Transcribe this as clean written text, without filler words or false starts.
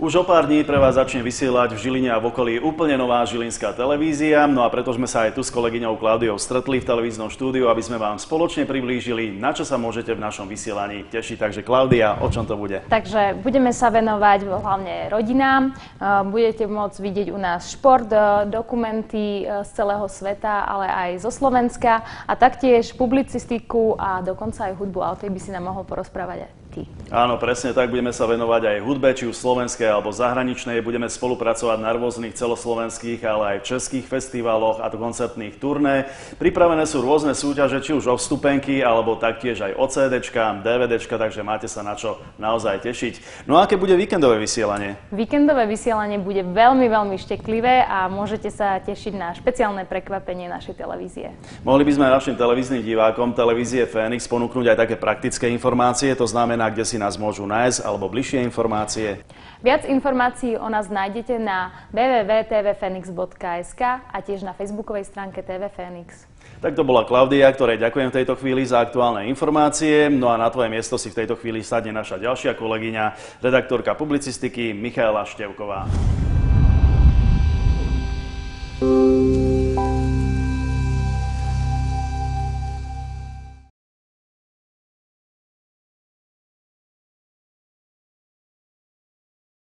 Už o pár dní pre vás začne vysielať v Žiline a v okolí úplne nová žilinská televízia, no a preto sme sa aj tu s kolegyňou Klaudiou stretli v televíznom štúdiu, aby sme vám spoločne priblížili, na čo sa môžete v našom vysielaní tešiť. Takže Klaudia, o čom to bude? Takže budeme sa venovať hlavne rodinám, budete môcť vidieť u nás šport, dokumenty z celého sveta, ale aj zo Slovenska a taktiež publicistiku a dokonca aj hudbu, ale o tej by si nám mohol porozprávať aj ty. Áno, presne tak, budeme sa venovať aj hudbe, či už slovenskej alebo zahraničnej. Budeme spolupracovať na rôznych celoslovenských, ale aj českých festivaloch a koncertných turné. Pripravené sú rôzne súťaže, či už o vstupenky, alebo taktiež aj o CDčka, DVDčka, takže máte sa na čo naozaj tešiť. No a aké bude víkendové vysielanie? Víkendové vysielanie bude veľmi, veľmi šteklivé a môžete sa tešiť na špeciálne prekvapenie našej televízie. Mohli by sme našim televíznym divákom televízie Fénix ponúknuť aj také praktické informácie, to znamená, kde si nás môžu nájsť, alebo bližšie informácie? Viac informácií o nás nájdete na www.tvfenix.sk a tiež na facebookovej stránke TV Fénix. Tak to bola Klaudia, ktorej ďakujem v tejto chvíli za aktuálne informácie. No a na tvoje miesto si v tejto chvíli sadne naša ďalšia kolegyňa, redaktorka publicistiky Michaela Števková.